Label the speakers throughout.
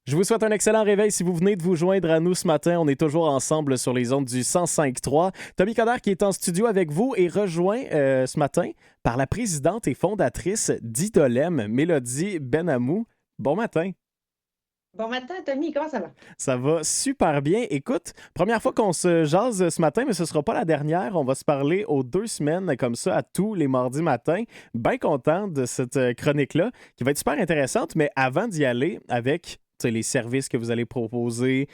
Speaker 1: Je vous souhaite un excellent réveil si vous venez de vous joindre à nous ce matin. On est toujours ensemble sur les ondes du 105.3. Tommy Coderre qui est en studio avec vous et rejoint ce matin par la présidente et fondatrice d'Idolem, Mélodie Benamou. Bon matin.
Speaker 2: Bon matin, Tommy, comment ça va?
Speaker 1: Ça va super bien. Écoute, première fois qu'on se jase ce matin, mais ce sera pas la dernière. On va se parler aux 2 semaines comme ça à tous les mardis matins. Bien content de cette chronique-là qui va être super intéressante. Mais avant d'y aller avec les services que vous allez proposer,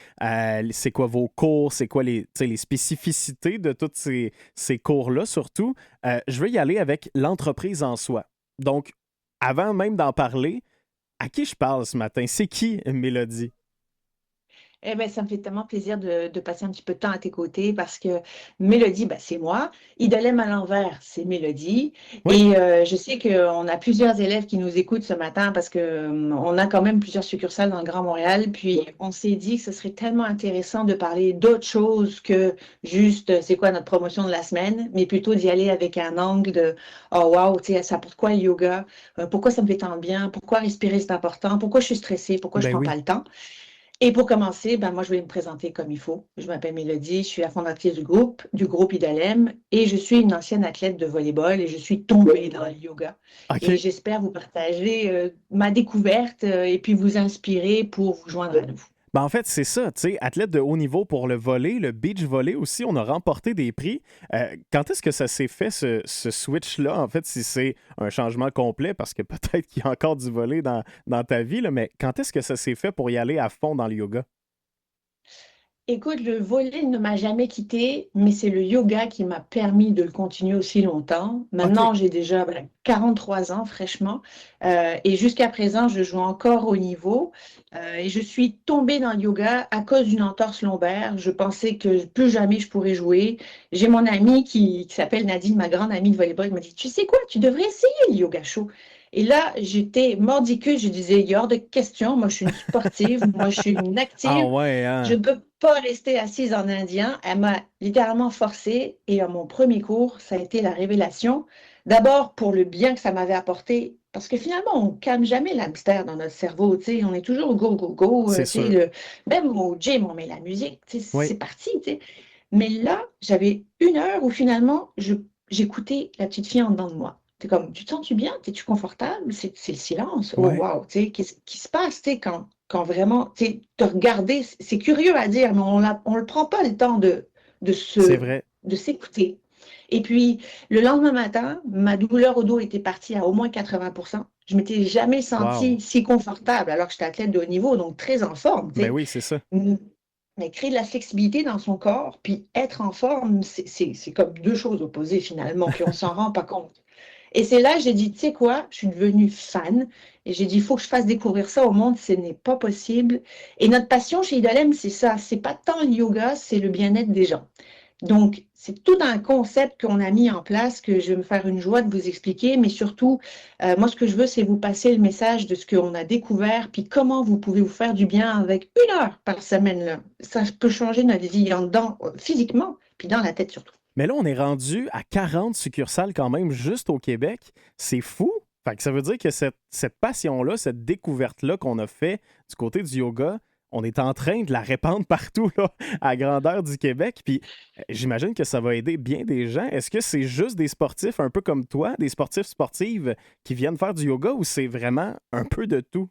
Speaker 1: c'est quoi vos cours, c'est quoi les spécificités de tous ces cours-là surtout, je veux y aller avec l'entreprise en soi. Donc, avant même d'en parler, à qui je parle ce matin? C'est qui Mélodie?
Speaker 2: Eh bien, ça me fait tellement plaisir de passer un petit peu de temps à tes côtés parce que Mélodie, ben, c'est moi. Idolème à l'envers, c'est Mélodie.
Speaker 1: Oui.
Speaker 2: Et je sais qu'on a plusieurs élèves qui nous écoutent ce matin parce que on a quand même plusieurs succursales dans le Grand Montréal. Puis on s'est dit que ce serait tellement intéressant de parler d'autre chose que juste c'est quoi notre promotion de la semaine, mais plutôt d'y aller avec un angle de oh wow, tu sais, ça apporte quoi le yoga? Pourquoi ça me fait tant bien? Pourquoi respirer c'est important? Pourquoi je suis stressée? Pourquoi je
Speaker 1: Ben
Speaker 2: prends pas
Speaker 1: oui.
Speaker 2: le temps? Et pour commencer, ben moi, je vais me présenter comme il faut. Je m'appelle Mélodie, je suis la fondatrice du groupe Idalem, et je suis une ancienne athlète de volleyball et je suis tombée dans le yoga. Et
Speaker 1: OK.
Speaker 2: j'espère vous partager ma découverte et puis vous inspirer pour vous joindre à nous.
Speaker 1: Ben en fait, c'est ça, tu sais, athlète de haut niveau pour le volley, le beach volley aussi, on a remporté des prix. Quand est-ce que ça s'est fait, ce switch-là, en fait, si c'est un changement complet, parce que peut-être qu'il y a encore du volley dans ta vie, là, mais quand est-ce que ça s'est fait pour y aller à fond dans le yoga?
Speaker 2: Écoute, le volley ne m'a jamais quitté, mais c'est le yoga qui m'a permis de le continuer aussi longtemps.
Speaker 1: OK.
Speaker 2: Maintenant, j'ai déjà 43 ans fraîchement, et jusqu'à présent, je joue encore au niveau. Et je suis tombée dans le yoga à cause d'une entorse lombaire. Je pensais que plus jamais je pourrais jouer. J'ai mon amie qui s'appelle Nadine, ma grande amie de volleyball, qui m'a dit, tu sais quoi, tu devrais essayer le yoga chaud. Et là, j'étais mordicus, je disais, il y a hors de question, moi je suis une sportive, moi je suis une
Speaker 1: Ah
Speaker 2: active.
Speaker 1: ouais,
Speaker 2: Je
Speaker 1: hein?
Speaker 2: ne peux pas rester assise en indien. Elle m'a littéralement forcée et à mon premier cours, ça a été la révélation. D'abord pour le bien que ça m'avait apporté, parce que finalement, on ne calme jamais l'hamster dans notre cerveau. Tu sais, on est toujours au go, go, go.
Speaker 1: C'est
Speaker 2: Tu sais,
Speaker 1: sûr.
Speaker 2: même au gym, on met la musique. Tu sais,
Speaker 1: Oui.
Speaker 2: c'est parti. Tu sais. Mais là, j'avais une heure où finalement, j'écoutais la petite fille en dedans de moi. C'est comme, tu te sens-tu bien? Es-tu confortable? C'est le silence. Oh,
Speaker 1: Ouais.
Speaker 2: wow. Tu sais, qu'est-ce qui se passe tu sais, quand vraiment, tu sais, te regarder? C'est curieux à dire, mais on le prend pas le temps de
Speaker 1: C'est
Speaker 2: se,
Speaker 1: vrai.
Speaker 2: de s'écouter. Et puis, le lendemain matin, ma douleur au dos était partie à au moins 80%. Je m'étais jamais
Speaker 1: Wow.
Speaker 2: sentie si confortable alors que j'étais athlète de haut niveau, donc très en forme, tu
Speaker 1: Ben
Speaker 2: sais.
Speaker 1: oui, c'est ça.
Speaker 2: Mais créer de la flexibilité dans son corps, puis être en forme, c'est comme deux choses opposées finalement, puis on s'en rend pas compte. Et c'est là que j'ai dit, tu sais quoi, je suis devenue fan, et j'ai dit, il faut que je fasse découvrir ça au monde, ce n'est pas possible. Et notre passion chez Idolem, c'est ça, c'est pas tant le yoga, c'est le bien-être des gens. Donc, c'est tout un concept qu'on a mis en place que je vais me faire une joie de vous expliquer, mais surtout, moi, ce que je veux, c'est vous passer le message de ce qu'on a découvert, puis comment vous pouvez vous faire du bien avec 1 heure par semaine. Là. Ça peut changer notre vie en dedans, physiquement, puis dans la tête surtout.
Speaker 1: Mais là, on est rendu à 40 succursales quand même juste au Québec. C'est fou. Fait que ça veut dire que cette passion-là, cette découverte-là qu'on a fait du côté du yoga, on est en train de la répandre partout là, à grandeur du Québec. Puis j'imagine que ça va aider bien des gens. Est-ce que c'est juste des sportifs un peu comme toi, des sportifs sportives qui viennent faire du yoga ou c'est vraiment un peu de tout?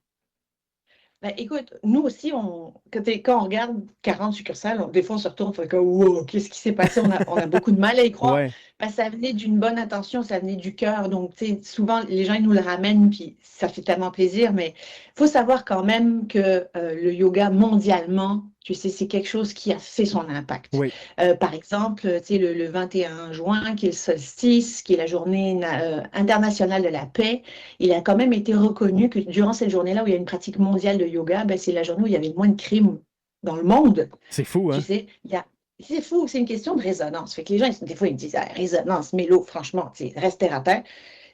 Speaker 2: Ben, écoute, nous aussi, quand on regarde 40 succursales, des fois, on se retourne, on fait comme, wow, qu'est-ce qui s'est passé? On a beaucoup de mal à y croire.
Speaker 1: Ouais,
Speaker 2: Ben, ça venait d'une bonne intention, ça venait du cœur. Donc, tu sais, souvent, les gens, ils nous le ramènent, puis ça fait tellement plaisir. Mais il faut savoir quand même que le yoga, mondialement, tu sais, c'est quelque chose qui a fait son impact.
Speaker 1: oui.
Speaker 2: Par exemple, tu sais, le 21 juin, qui est le solstice, qui est la journée internationale de la paix, il a quand même été reconnu que durant cette journée-là où il y a une pratique mondiale de yoga, ben, c'est la journée où il y avait le moins de crimes dans le monde.
Speaker 1: C'est fou,
Speaker 2: Tu
Speaker 1: hein?
Speaker 2: sais, c'est fou, c'est une question de résonance. Fait que les gens, des fois, ils me disent, ah, résonance, mélo, franchement, tu sais, reste terre à terre.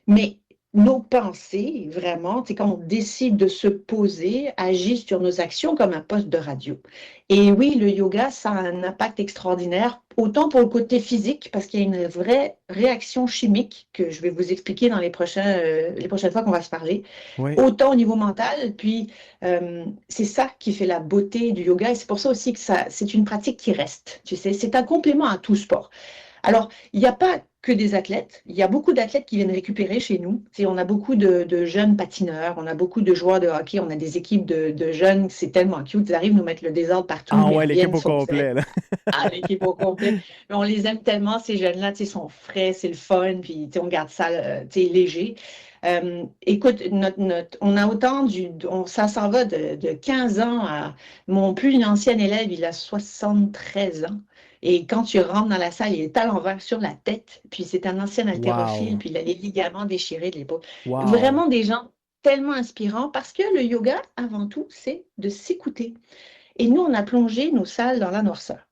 Speaker 2: Mais nos pensées, vraiment, c'est quand on décide de se poser, agissent sur nos actions comme un poste de radio. Et oui, le yoga, ça a un impact extraordinaire, autant pour le côté physique, parce qu'il y a une vraie réaction chimique que je vais vous expliquer dans les prochaines fois qu'on va se parler,
Speaker 1: Oui.
Speaker 2: autant au niveau mental. Puis, c'est ça qui fait la beauté du yoga, et c'est pour ça aussi que ça, c'est une pratique qui reste. Tu sais, c'est un complément à tout sport. Alors, il n'y a pas que des athlètes. Il y a beaucoup d'athlètes qui viennent récupérer chez nous. Tu sais, on a beaucoup de jeunes patineurs, on a beaucoup de joueurs de hockey, on a des équipes de jeunes. C'est tellement cute. Ils arrivent nous mettre le désordre partout,
Speaker 1: Ah
Speaker 2: mais ils
Speaker 1: ouais, l'équipe
Speaker 2: reviennent
Speaker 1: au
Speaker 2: sur scène.
Speaker 1: complet, là.
Speaker 2: Ah, l'équipe au complet. Mais on les aime tellement, ces jeunes-là. Tu sais, ils sont frais, c'est le fun, puis tu sais, on garde ça tu sais, léger. Écoute, on a autant ça s'en va de 15 ans à mon plus ancien élève, il a 73 ans. Et quand tu rentres dans la salle, il est à l'envers sur la tête. Puis c'est un ancien haltérophile,
Speaker 1: Wow.
Speaker 2: puis il a les ligaments déchirés de l'épaule.
Speaker 1: Wow.
Speaker 2: Vraiment des gens tellement inspirants parce que le yoga, avant tout, c'est de s'écouter. Et nous, on a plongé nos salles dans la noirceur.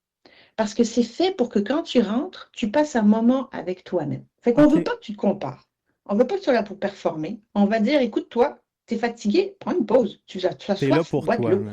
Speaker 2: Parce que c'est fait pour que quand tu rentres, tu passes un moment avec toi-même. Fait qu'on ne veut
Speaker 1: OK.
Speaker 2: pas que tu te compares. On ne veut pas que tu sois là pour performer. On va dire, écoute-toi, tu es fatigué, prends une pause. Tu as
Speaker 1: T'es là
Speaker 2: soif,
Speaker 1: pour
Speaker 2: bois de
Speaker 1: toi,
Speaker 2: l'eau.
Speaker 1: là.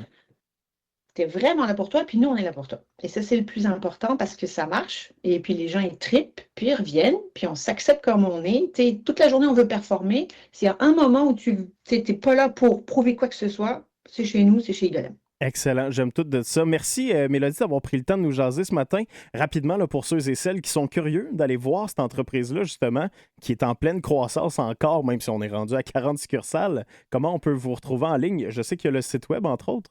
Speaker 2: Tu es vraiment là pour toi, puis nous, on est là pour toi. Et ça, c'est le plus important parce que ça marche. Et puis les gens, ils tripent, puis ils reviennent, puis on s'accepte comme on est. Tu sais, toute la journée, on veut performer. S'il y a un moment où tu n'es pas là pour prouver quoi que ce soit, c'est chez nous, c'est chez Idolem.
Speaker 1: Excellent, j'aime tout de ça. Merci, Mélodie, d'avoir pris le temps de nous jaser ce matin. Rapidement, là, pour ceux et celles qui sont curieux d'aller voir cette entreprise-là, justement, qui est en pleine croissance encore, même si on est rendu à 40 succursales, comment on peut vous retrouver en ligne? Je sais qu'il y a le site web, entre autres.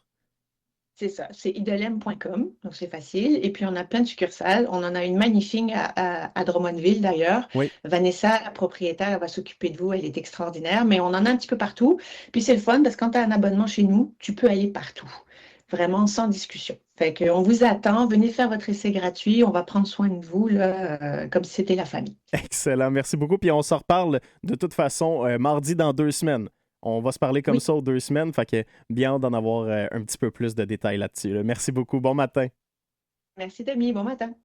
Speaker 2: C'est ça, c'est idolem.com, donc c'est facile. Et puis on a plein de succursales. On en a une magnifique à Drummondville d'ailleurs.
Speaker 1: Oui,
Speaker 2: Vanessa, la propriétaire, elle va s'occuper de vous, elle est extraordinaire. Mais on en a un petit peu partout. Puis c'est le fun parce que quand tu as un abonnement chez nous, tu peux aller partout. Vraiment sans discussion. Fait qu'on vous attend, venez faire votre essai gratuit. On va prendre soin de vous là, comme si c'était la famille.
Speaker 1: excellent. Merci beaucoup. Puis on se reparle de toute façon mardi dans 2 semaines. On va se parler comme
Speaker 2: Oui,
Speaker 1: ça aux 2 semaines. Fait que bien hâte d'en avoir un petit peu plus de détails là-dessus, là. Merci beaucoup. Bon matin.
Speaker 2: merci Demi, bon matin.